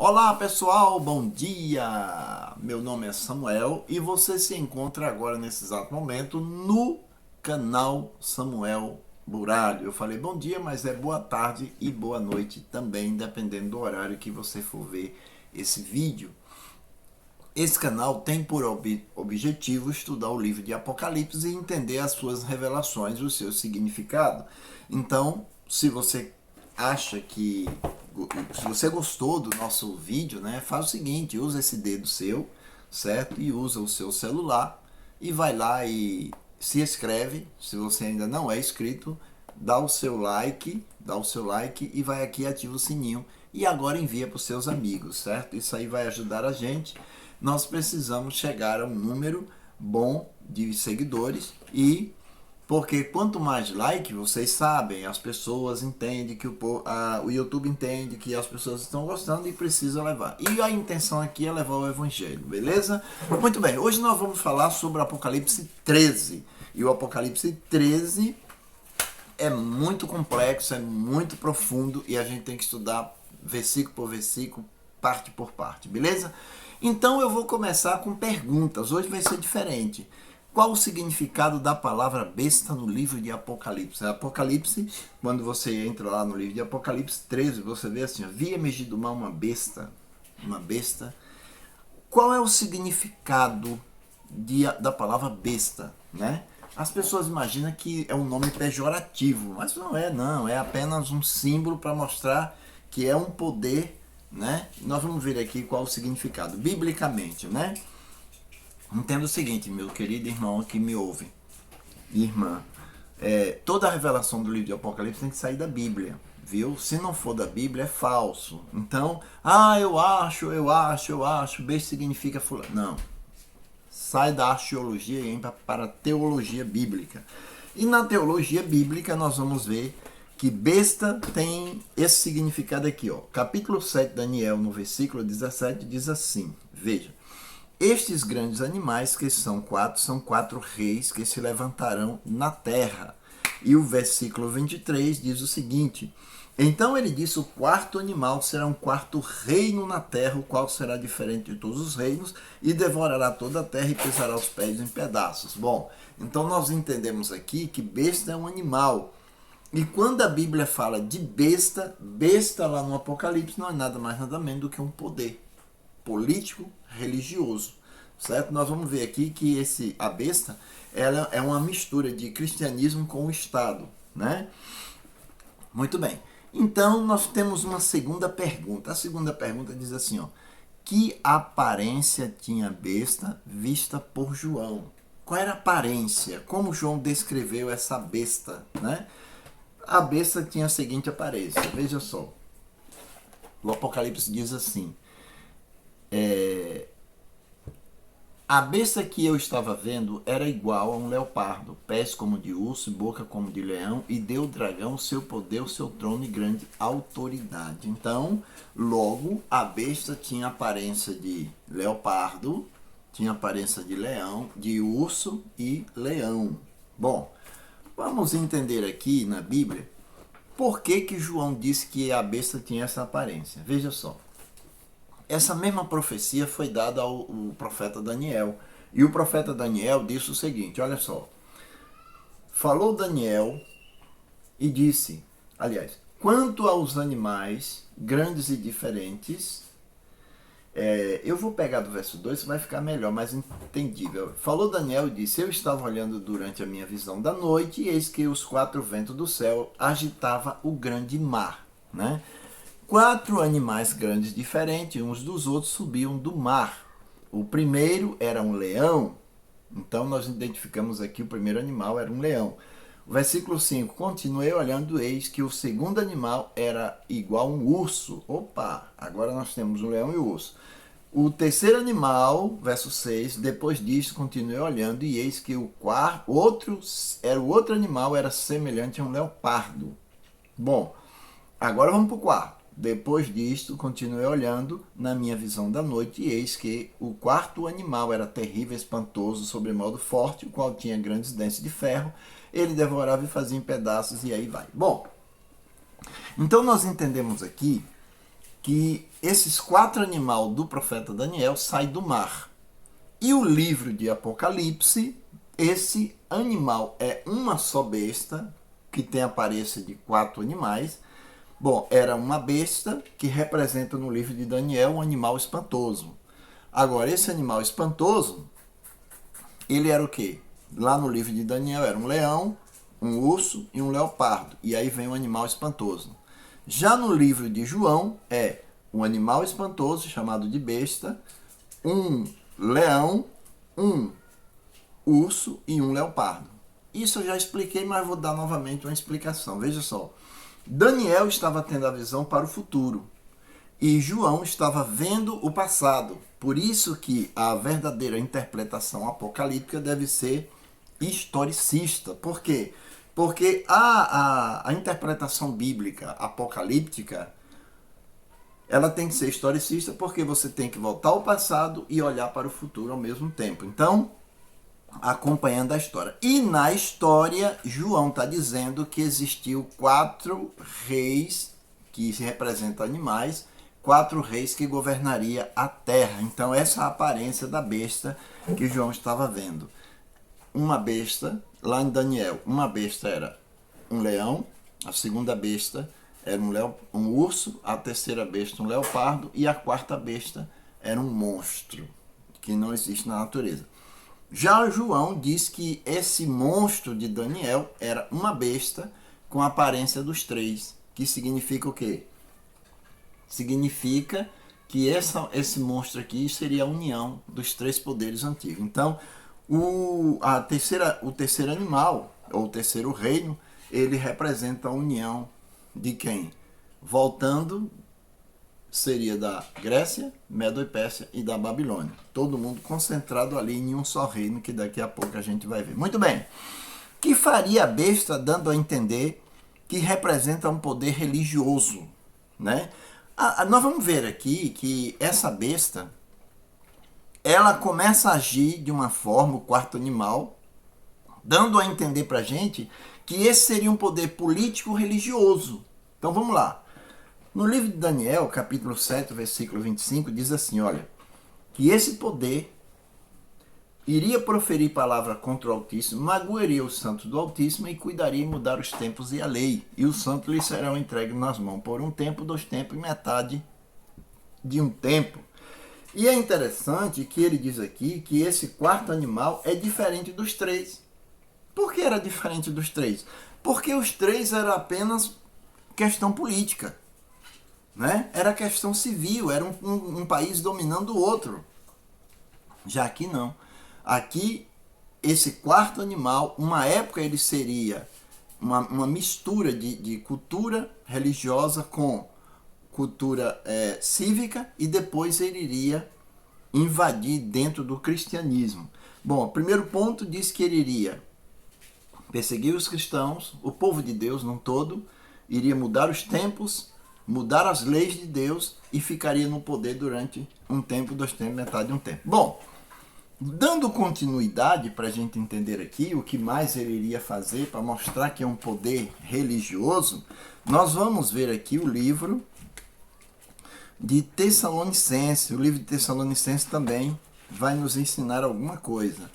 Olá pessoal, bom dia! Meu nome é Samuel e você se encontra agora nesse exato momento no canal Samuel Buralho. Eu falei bom dia, mas é boa tarde e boa noite também, dependendo do horário que você for ver esse vídeo. Esse canal tem por objetivo estudar o livro de Apocalipse e entender as suas revelações, o seu significado. Então, se você acha que se você gostou do nosso vídeo, né, faz o seguinte, usa esse dedo seu, certo? E usa o seu celular e vai lá e se inscreve, se você ainda não é inscrito, dá o seu like e vai aqui e ativa o sininho e agora envia para os seus amigos, certo? Isso aí vai ajudar a gente. Nós precisamos chegar a um número bom de seguidores e porque quanto mais like, vocês sabem, as pessoas entendem que o YouTube entende que as pessoas estão gostando e precisa levar. E a intenção aqui é levar o evangelho, beleza? Muito bem, hoje nós vamos falar sobre o Apocalipse 13. E o Apocalipse 13 é muito complexo, é muito profundo e a gente tem que estudar versículo por versículo, parte por parte, beleza? Então eu vou começar com perguntas, hoje vai ser diferente. Qual o significado da palavra besta no livro de Apocalipse? Apocalipse, quando você entra lá no livro de Apocalipse 13, você vê assim, vi emergir do mar uma besta. Qual é o significado da palavra besta, né? As pessoas imaginam que é um nome pejorativo, mas não, é apenas um símbolo para mostrar que é um poder, né? Nós vamos ver aqui qual o significado, biblicamente, né? Entenda o seguinte, meu querido irmão que me ouve, irmã, toda a revelação do livro de Apocalipse tem que sair da Bíblia, viu? Se não for da Bíblia, é falso. Então, eu acho, besta significa fulano. Não. Sai da arqueologia e entra para a teologia bíblica. E na teologia bíblica nós vamos ver que besta tem esse significado aqui, ó. Capítulo 7, Daniel, no versículo 17, diz assim, veja. Estes grandes animais, que são quatro reis que se levantarão na terra. E o versículo 23 diz o seguinte, então ele disse, o quarto animal será um quarto reino na terra, o qual será diferente de todos os reinos, e devorará toda a terra e pisará os pés em pedaços. Bom, então nós entendemos aqui que besta é um animal. E quando a Bíblia fala de besta, besta lá no Apocalipse não é nada mais nada menos do que um poder político, religioso, certo? Nós vamos ver aqui que a besta ela é uma mistura de cristianismo com o Estado, né? Muito bem. Então nós temos uma segunda pergunta. A segunda pergunta diz assim, ó, que aparência tinha a besta vista por João? Qual era a aparência? Como João descreveu essa besta, né? A besta tinha a seguinte aparência, veja só. O Apocalipse diz assim, a besta que eu estava vendo era igual a um leopardo, pés como de urso, boca como de leão, e deu ao dragão o seu poder, o seu trono e grande autoridade. Então, logo, a besta tinha aparência de leopardo, tinha aparência de leão, de urso e leão. Bom, vamos entender aqui na Bíblia por que João disse que a besta tinha essa aparência. Veja só. Essa mesma profecia foi dada ao profeta Daniel. E o profeta Daniel disse o seguinte, olha só. Falou Daniel e disse, aliás, quanto aos animais grandes e diferentes, eu vou pegar do verso 2, vai ficar melhor, mais entendível. Falou Daniel e disse, eu estava olhando durante a minha visão da noite e eis que os quatro ventos do céu agitavam o grande mar, né? Quatro animais grandes diferentes, uns dos outros, subiam do mar. O primeiro era um leão, então nós identificamos aqui o primeiro animal era um leão. O versículo 5, continuei olhando, eis que o segundo animal era igual a um urso. Opa, agora nós temos o leão e o urso. O terceiro animal, verso 6, depois disso continuei olhando, e eis que o outro animal era semelhante a um leopardo. Bom, agora vamos para o quarto. Depois disto, continuei olhando na minha visão da noite, e eis que o quarto animal era terrível, espantoso, sobremodo forte, o qual tinha grandes dentes de ferro. Ele devorava e fazia em pedaços, e aí vai. Bom, então nós entendemos aqui que esses 4 animais do profeta Daniel saem do mar. E o livro de Apocalipse, esse animal é uma só besta, que tem a aparência de 4 animais. Bom, era uma besta que representa no livro de Daniel um animal espantoso. Agora, esse animal espantoso, ele era o quê? Lá no livro de Daniel era um leão, um urso e um leopardo. E aí vem um animal espantoso. Já no livro de João é um animal espantoso chamado de besta, um leão, um urso e um leopardo. Isso eu já expliquei, mas vou dar novamente uma explicação. Veja só. Daniel estava tendo a visão para o futuro e João estava vendo o passado. Por isso que a verdadeira interpretação apocalíptica deve ser historicista. Por quê? Porque a interpretação bíblica apocalíptica, ela tem que ser historicista, porque você tem que voltar ao passado e olhar para o futuro ao mesmo tempo. Então, acompanhando a história. E na história, João está dizendo que existiu 4 reis, que se representam animais, 4 reis que governaria a terra. Então, essa é a aparência da besta que João estava vendo. Uma besta, lá em Daniel, uma besta era um leão, a segunda besta era um urso, a terceira besta um leopardo e a quarta besta era um monstro, que não existe na natureza. Já João diz que esse monstro de Daniel era uma besta com a aparência dos 3, que significa o quê? Significa que esse monstro aqui seria a união dos 3 poderes antigos. Então, o terceiro animal, ou o terceiro reino, ele representa a união de quem? Voltando, seria da Grécia, Medo e Pérsia e da Babilônia. Todo mundo concentrado ali em um só reino, que daqui a pouco a gente vai ver. Muito bem. Que faria a besta, dando a entender que representa um poder religioso, né? Nós vamos ver aqui que essa besta, ela começa a agir de uma forma, o quarto animal, dando a entender pra gente que esse seria um poder político-religioso. Então vamos lá. No livro de Daniel, capítulo 7, versículo 25, diz assim, olha, que esse poder iria proferir palavra contra o Altíssimo, magoaria os santos do Altíssimo e cuidaria em mudar os tempos e a lei. E os santos lhes serão entregues nas mãos por um tempo, 2 tempos e metade de um tempo. E é interessante que ele diz aqui que esse quarto animal é diferente dos 3. Por que era diferente dos 3? Porque os 3 eram apenas questão política, né? Era questão civil, era um país dominando o outro. Já aqui não. Aqui, esse quarto animal, uma época ele seria uma mistura de cultura religiosa com cultura cívica, e depois ele iria invadir dentro do cristianismo. Bom, o primeiro ponto diz que ele iria perseguir os cristãos, o povo de Deus num todo, iria mudar os tempos, mudar as leis de Deus e ficaria no poder durante um tempo, 2 tempos, metade de um tempo. Bom, dando continuidade para a gente entender aqui o que mais ele iria fazer para mostrar que é um poder religioso, nós vamos ver aqui o livro de Tessalonicenses. O livro de Tessalonicenses também vai nos ensinar alguma coisa.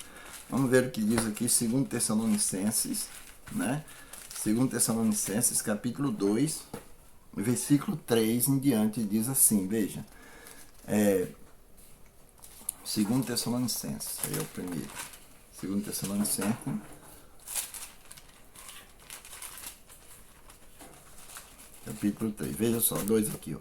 Vamos ver o que diz aqui, 2 Tessalonicenses, né? 2 Tessalonicenses, capítulo 2, versículo 3 em diante, diz assim, veja. 2 Tessalonicenses, aí é o primeiro. 2 Tessalonicenses, capítulo 3. Veja só, 2 aqui, ó.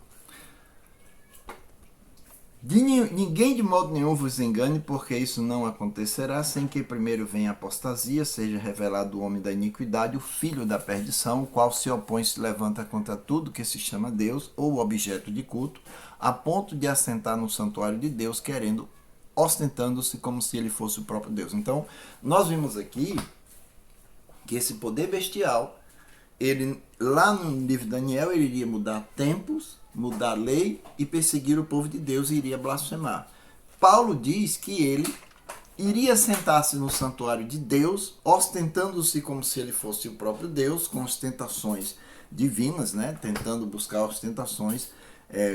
Ninguém de modo nenhum vos engane, porque isso não acontecerá sem que primeiro venha a apostasia, seja revelado o homem da iniquidade, o filho da perdição, o qual se opõe e se levanta contra tudo que se chama Deus ou objeto de culto, a ponto de assentar no santuário de Deus, ostentando-se como se ele fosse o próprio Deus. Então, nós vimos aqui que esse poder bestial, ele, lá no livro de Daniel, ele iria mudar tempos, mudar a lei e perseguir o povo de Deus e iria blasfemar. Paulo diz que ele iria sentar-se no santuário de Deus, ostentando-se como se ele fosse o próprio Deus, com ostentações divinas, né? Tentando buscar ostentações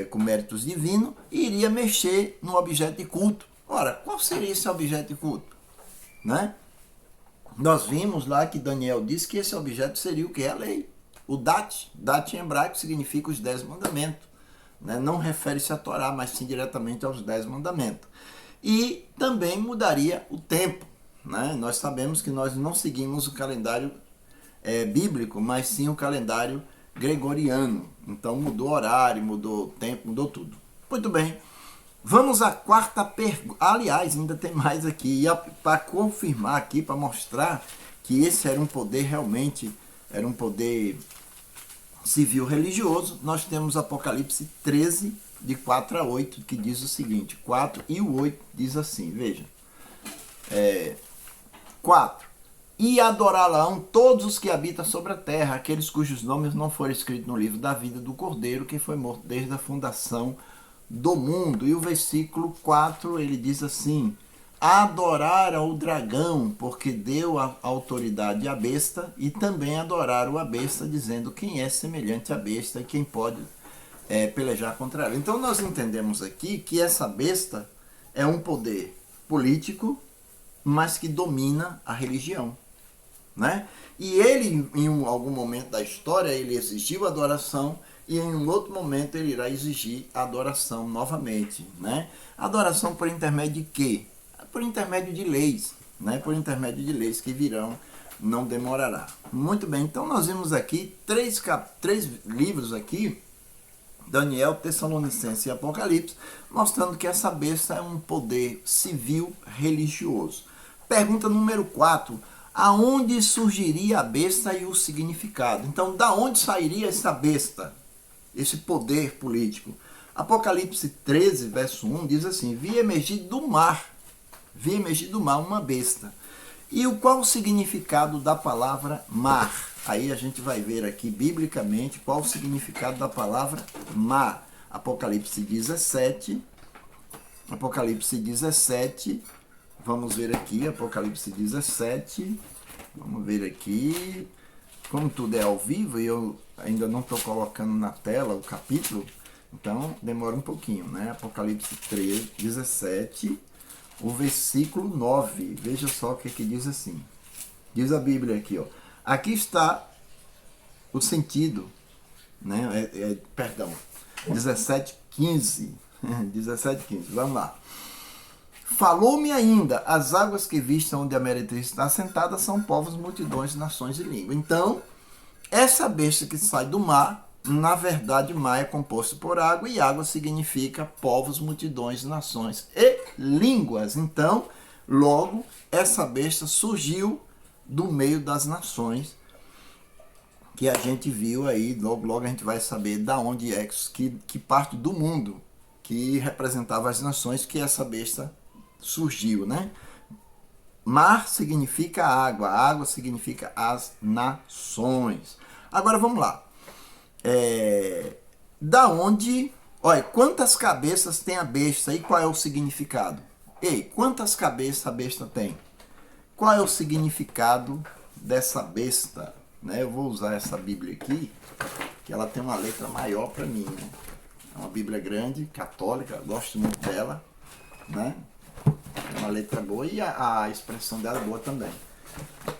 com méritos divinos, e iria mexer no objeto de culto. Ora, qual seria esse objeto de culto? Né? Nós vimos lá que Daniel disse que esse objeto seria o que? A lei. O Dat. Dat em hebraico significa os 10 mandamentos. Né? Não refere-se à Torá, mas sim diretamente aos 10 mandamentos. E também mudaria o tempo. Né? Nós sabemos que nós não seguimos o calendário bíblico, mas sim o calendário gregoriano. Então mudou o horário, mudou o tempo, mudou tudo. Muito bem. Vamos à quarta pergunta. Aliás, ainda tem mais aqui. Para confirmar aqui, para mostrar que esse era um poder realmente, era um poder civil religioso, nós temos Apocalipse 13, de 4 a 8, que diz o seguinte. 4 e o 8 diz assim, veja. 4. E adorá-la-ão todos os que habitam sobre a terra, aqueles cujos nomes não foram escritos no livro da vida do Cordeiro, que foi morto desde a fundação do mundo. E o versículo 4, ele diz assim: adoraram o dragão, porque deu a autoridade à besta, e também adoraram a besta, dizendo quem é semelhante à besta e quem pode pelejar contra ela. Então nós entendemos aqui que essa besta é um poder político, mas que domina a religião. Né? E ele, em algum momento da história, ele exigiu adoração, e em um outro momento ele irá exigir adoração novamente. Né? Adoração por intermédio de quê? Por intermédio de leis. Né? Por intermédio de leis que virão, não demorará. Muito bem, então nós vimos aqui três livros aqui, Daniel, Tessalonicenses e Apocalipse, mostrando que essa besta é um poder civil religioso. Pergunta número 4. Aonde surgiria a besta e o significado? Então, da onde sairia essa besta? Esse poder político? Apocalipse 13, verso 1, diz assim: vi emergir do mar uma besta. E qual o significado da palavra mar? Aí a gente vai ver aqui, biblicamente, qual o significado da palavra mar. Apocalipse 17, vamos ver aqui, Apocalipse 17, vamos ver aqui, como tudo é ao vivo e eu ainda não estou colocando na tela o capítulo, então demora um pouquinho, né? Apocalipse 13, 17, o versículo 9, veja só o que diz assim, diz a Bíblia aqui, ó, aqui está o sentido, né? Perdão, 17:15, 17:15, vamos lá. Falou-me ainda, as águas que viste onde a meretriz está sentada são povos, multidões, nações e língua. Então, essa besta que sai do mar, na verdade o mar é composto por água, e água significa povos, multidões, nações e línguas. Então, logo, essa besta surgiu do meio das nações, que a gente viu aí, logo a gente vai saber da onde é, que parte do mundo que representava as nações que essa besta surgiu, né? Mar significa água, água significa as nações. Agora vamos lá. Da onde... Olha, quantas cabeças tem a besta e qual é o significado? Ei, quantas cabeças a besta tem? Qual é o significado dessa besta? Né? Eu vou usar essa Bíblia aqui, que ela tem uma letra maior para mim. Né? É uma Bíblia grande, católica, gosto muito dela, né? É uma letra boa e a expressão dela é boa também.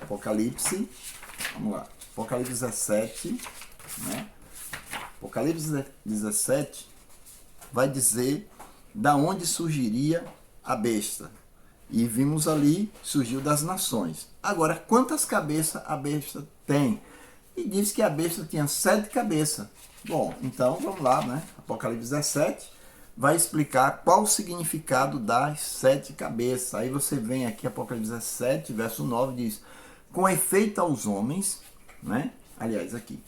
Apocalipse, vamos lá, Apocalipse 17, né? Apocalipse 17 vai dizer da onde surgiria a besta. E vimos ali, surgiu das nações. Agora, quantas cabeças a besta tem? E diz que a besta tinha 7 cabeças. Bom, então vamos lá, né? Apocalipse 17 vai explicar qual o significado das 7 cabeças. Aí você vem aqui, Apocalipse 17, verso 9, diz: com efeito aos homens, né? Aliás, aqui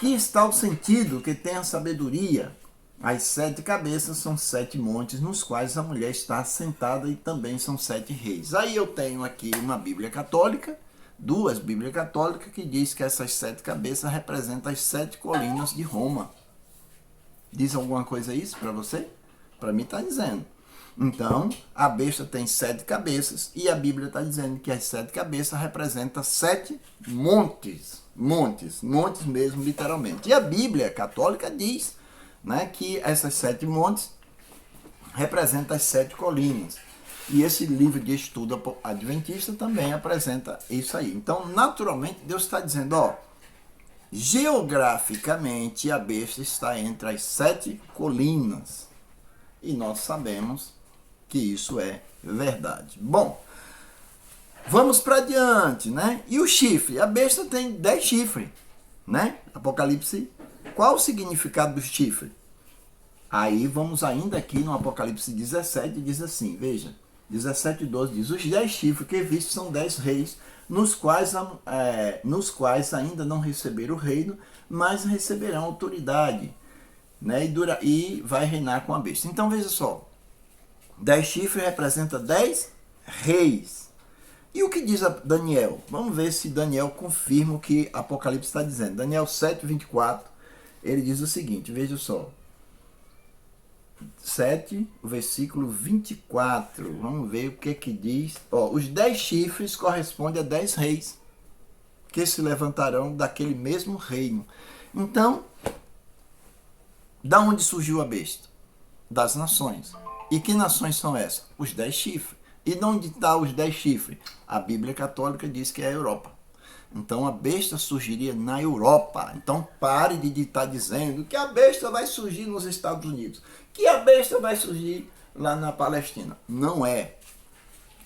está o sentido que tem a sabedoria. As 7 cabeças são 7 montes nos quais a mulher está assentada, e também são 7 reis. Aí eu tenho aqui uma Bíblia católica, 2 Bíblias católicas, que diz que essas 7 cabeças representam as 7 colinas de Roma. Diz alguma coisa isso para você? Para mim está dizendo. Então, a besta tem 7 cabeças e a Bíblia está dizendo que as 7 cabeças representam 7 montes. Montes mesmo, literalmente. E a Bíblia católica diz, né, que essas 7 montes representam as 7 colinas. E esse livro de estudo adventista também apresenta isso aí. Então, naturalmente, Deus está dizendo, ó, geograficamente a besta está entre as 7 colinas. E nós sabemos que isso é verdade. Bom, vamos para diante, né? E o chifre? A besta tem 10 chifres, né? Apocalipse, qual o significado do chifre? Aí vamos ainda aqui no Apocalipse 17, diz assim, veja, 17:12 diz, os 10 chifres que viste são 10 reis, nos quais ainda não receberam o reino, mas receberão autoridade, né? E vai reinar com a besta. Então veja só, 10 chifres representa 10 reis. E o que diz Daniel? Vamos ver se Daniel confirma o que Apocalipse está dizendo. Daniel 7:24, ele diz o seguinte, veja só. 7, o versículo 24. Vamos ver o que diz. Ó, os 10 chifres correspondem a 10 reis que se levantarão daquele mesmo reino. Então, da onde surgiu a besta? Das nações. E que nações são essas? Os 10 chifres. E de onde estão os 10 chifres? A Bíblia Católica diz que é a Europa. Então a besta surgiria na Europa. Então pare de estar dizendo que a besta vai surgir nos Estados Unidos, que a besta vai surgir lá na Palestina. Não é.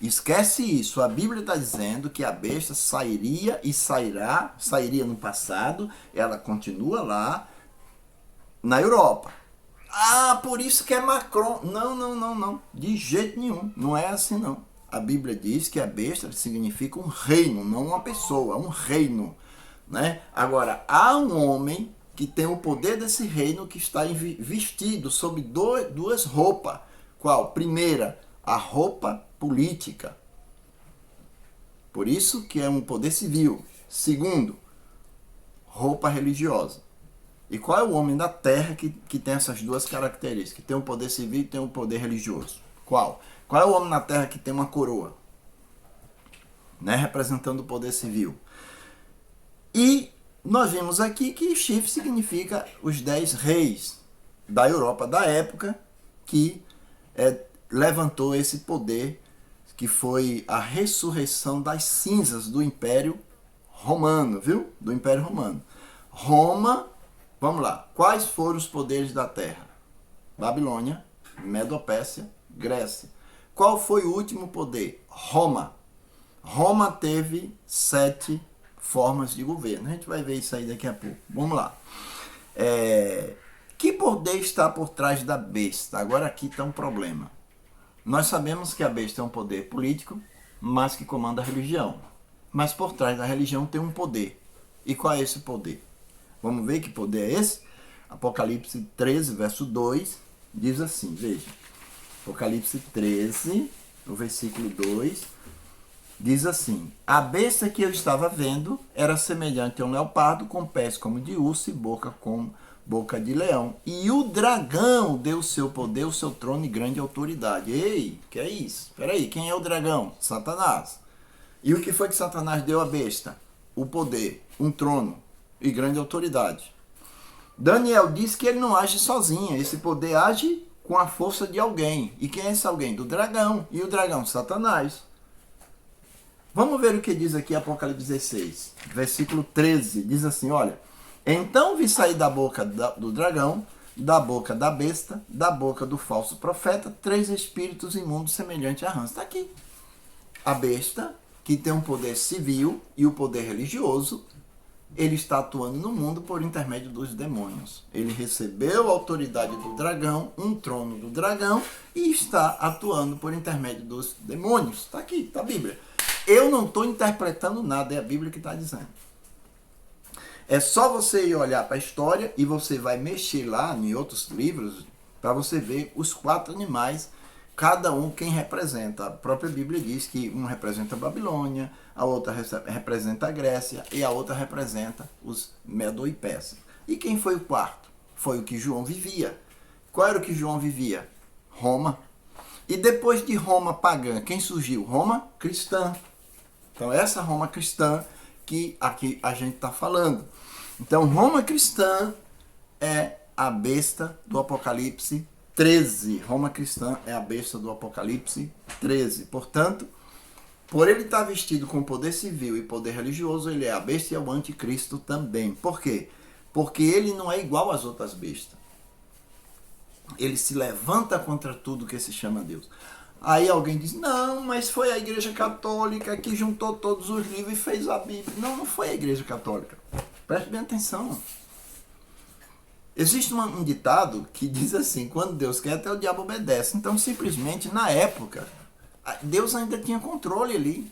Esquece isso. A Bíblia está dizendo que a besta sairia e sairia no passado, ela continua lá na Europa. Ah, por isso que é Macron. Não. De jeito nenhum. Não é assim não. A Bíblia diz que a besta significa um reino, não uma pessoa, um reino, né? Agora, há um homem que tem o poder desse reino que está vestido sob duas roupas. Qual? Primeira, a roupa política. Por isso que é um poder civil. Segundo, roupa religiosa. E qual é o homem da terra que tem essas duas características? Que tem um poder civil e tem um poder religioso? Qual? Qual é o homem na terra que tem uma coroa, né, representando o poder civil? E nós vimos aqui que chifre significa os 10 reis da Europa da época que levantou esse poder, que foi a ressurreição das cinzas do Império Romano, viu? Do Império Romano. Roma, vamos lá, quais foram os poderes da terra? Babilônia, Medo-Pérsia, Grécia. Qual foi o último poder? Roma. Roma teve 7 formas de governo. A gente vai ver isso aí daqui a pouco. Vamos lá. Que poder está por trás da besta? Agora aqui está um problema. Nós sabemos que a besta é um poder político, mas que comanda a religião. Mas por trás da religião tem um poder. E qual é esse poder? Vamos ver que poder é esse? Apocalipse 13, verso 2, diz assim, veja. Apocalipse 13, no versículo 2, diz assim: a besta que eu estava vendo era semelhante a um leopardo, com pés como de urso e boca como boca de leão. E o dragão deu o seu poder, o seu trono e grande autoridade. Ei, que é isso? Peraí, quem é o dragão? Satanás. E o que foi que Satanás deu à besta? O poder, um trono e grande autoridade. Daniel diz que ele não age sozinho, esse poder age com a força de alguém. E quem é esse alguém? Do dragão. E o dragão? Satanás. Vamos ver o que diz aqui Apocalipse 16, versículo 13. Diz assim, olha: então vi sair da boca do dragão, da boca da besta, da boca do falso profeta, 3 espíritos imundos semelhantes a rãs. Está aqui. A besta, que tem um poder civil e o poder religioso, ele está atuando no mundo por intermédio dos demônios. Ele recebeu a autoridade do dragão, um trono do dragão, e está atuando por intermédio dos demônios. Está aqui, está a Bíblia. Eu não estou interpretando nada, é a Bíblia que está dizendo. É só você ir olhar para a história e você vai mexer lá em outros livros para você ver os 4 animais, cada um quem representa. A própria Bíblia diz que um representa a Babilônia, a outra representa a Grécia e a outra representa os Medo e Pérsia. E quem foi o quarto? Foi o que João vivia. Qual era o que João vivia? Roma. E depois de Roma pagã, quem surgiu? Roma cristã. Então essa Roma cristã que aqui a gente está falando. Então Roma cristã é a besta do Apocalipse 13. Roma cristã é a besta do Apocalipse 13. Portanto, por ele estar vestido com poder civil e poder religioso, ele é a besta e é o anticristo também. Por quê? Porque ele não é igual às outras bestas. Ele se levanta contra tudo que se chama Deus. Aí alguém diz, não, mas foi a Igreja Católica que juntou todos os livros e fez a Bíblia. Não, não foi a Igreja Católica. Preste bem atenção. Existe um ditado que diz assim, quando Deus quer, até o diabo obedece. Então, simplesmente, na época, Deus ainda tinha controle ali.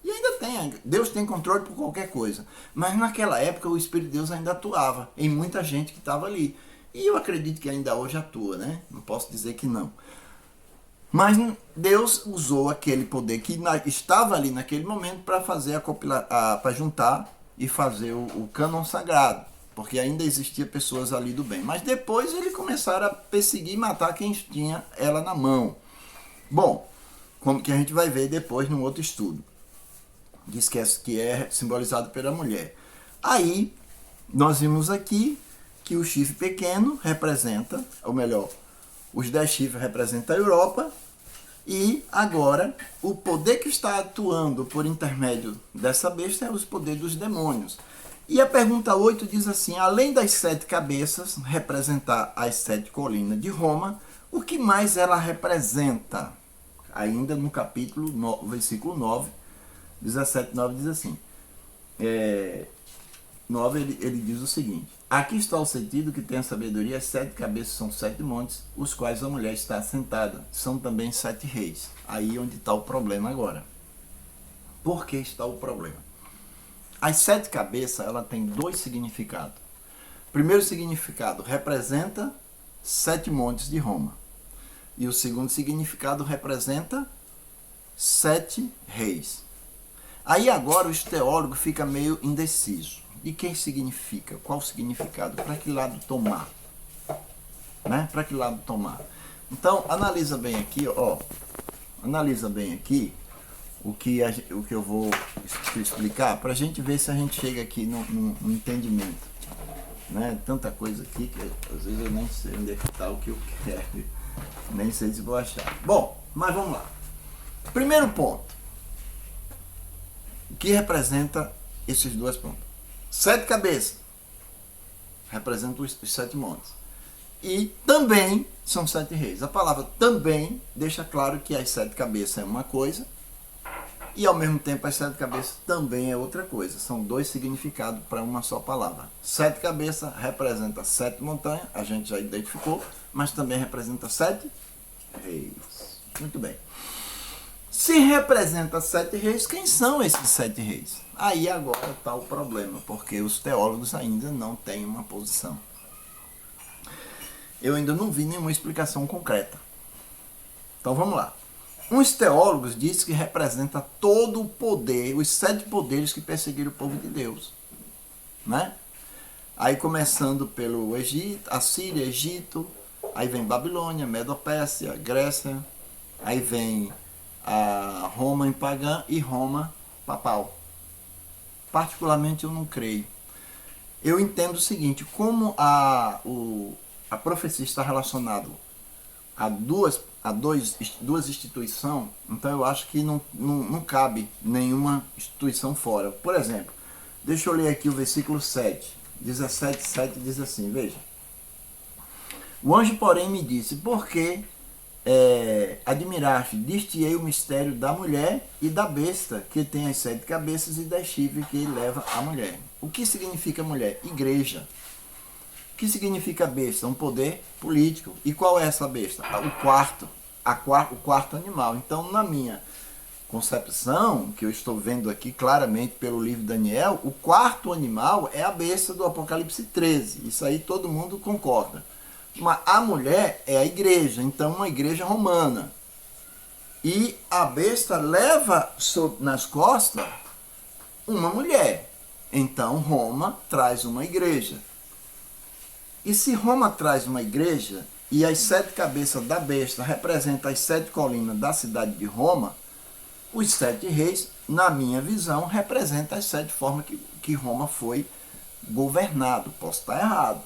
E ainda tem. Deus tem controle por qualquer coisa. Mas naquela época, o Espírito de Deus ainda atuava em muita gente que estava ali. E eu acredito que ainda hoje atua, né? Não posso dizer que não. Mas Deus usou aquele poder que estava ali naquele momento para fazer para juntar e fazer o cânon sagrado. Porque ainda existia pessoas ali do bem. Mas depois eles começaram a perseguir e matar quem tinha ela na mão. Bom, como que a gente vai ver depois num outro estudo. Diz que é simbolizado pela mulher. Aí, nós vimos aqui que o chifre pequeno representa, ou melhor, os 10 chifres representam a Europa, e agora o poder que está atuando por intermédio dessa besta é os poderes dos demônios. E a pergunta 8 diz assim, além das 7 cabeças, representar as 7 colinas de Roma, o que mais ela representa? Ainda no capítulo 9, versículo 9, 17, 9 diz assim, 9 ele diz o seguinte, aqui está o sentido que tem a sabedoria, as 7 cabeças são 7 montes, os quais a mulher está assentada, são também 7 reis. Aí onde está o problema agora. Por que está o problema? As 7 cabeças, ela tem 2 significados. Primeiro significado, representa 7 montes de Roma. E o segundo significado representa 7 reis. Aí agora os teólogos ficam meio indecisos. De quem significa? Qual o significado? Para que lado tomar? Né? Para que lado tomar? Então, analisa bem aqui, ó. Analisa bem aqui o que eu vou explicar para a gente ver se a gente chega aqui no entendimento. Né? Tanta coisa aqui que às vezes eu nem sei onde é que está o que eu quero. Nem sei se vou achar. Bom, mas vamos lá. Primeiro ponto. O que representa esses 2 pontos? 7 cabeças representam os 7 montes. E também são 7 reis. A palavra também deixa claro que as 7 cabeças é uma coisa e ao mesmo tempo as 7 cabeças também é outra coisa. São 2 significados para uma só palavra. 7 cabeças representa 7 montanhas, a gente já identificou, mas também representa 7 reis. Muito bem. Se representa 7 reis, quem são esses 7 reis? Aí agora está o problema, porque os teólogos ainda não têm uma posição. Eu ainda não vi nenhuma explicação concreta. Então vamos lá. Uns teólogos dizem que representa todo o poder, os 7 poderes que perseguiram o povo de Deus. Né? Aí começando pelo Egito, Assíria, Egito, aí vem Babilônia, Medo-Pérsia, Grécia, aí vem a Roma em pagã e Roma papal. Particularmente eu não creio. Eu entendo o seguinte, como a profecia está relacionada a duas instituições, então eu acho que não cabe nenhuma instituição fora. Por exemplo, deixa eu ler aqui o versículo 7, 17, 7 diz assim, veja. O anjo, porém, me disse, por que admiraste, dir-te-ei o mistério da mulher e da besta, que tem as 7 cabeças e 10 chifres que leva a mulher. O que significa mulher? Igreja. O que significa besta? Um poder político. E qual é essa besta? O quarto animal. Então, na minha concepção, que eu estou vendo aqui claramente pelo livro de Daniel, o quarto animal é a besta do Apocalipse 13. Isso aí todo mundo concorda. Mas a mulher é a igreja, então uma igreja romana. E a besta leva nas costas uma mulher. Então Roma traz uma igreja. E se Roma traz uma igreja e as 7 cabeças da besta representam as 7 colinas da cidade de Roma, os 7 reis, na minha visão, representam as 7 formas que Roma foi governado. Posso estar errado,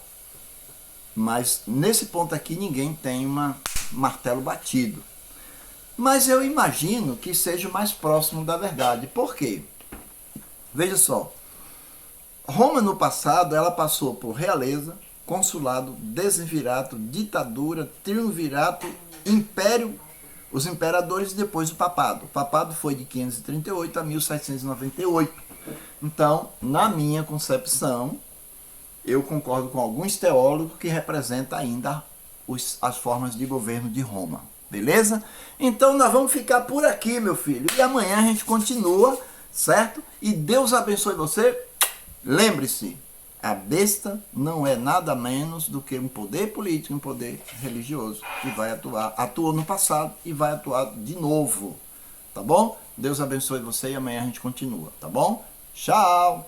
mas nesse ponto aqui ninguém tem um martelo batido. Mas eu imagino que seja o mais próximo da verdade. Por quê? Veja só, Roma no passado ela passou por realeza, consulado, desvirato, ditadura, triunvirato, império, os imperadores e depois o papado. O papado foi de 538 a 1798. Então, na minha concepção, eu concordo com alguns teólogos que representam ainda as formas de governo de Roma. Beleza? Então nós vamos ficar por aqui, meu filho. E amanhã a gente continua, certo? E Deus abençoe você. Lembre-se, a besta não é nada menos do que um poder político, um poder religioso que vai atuar, atuou no passado e vai atuar de novo, tá bom? Deus abençoe você e amanhã a gente continua, tá bom? Tchau!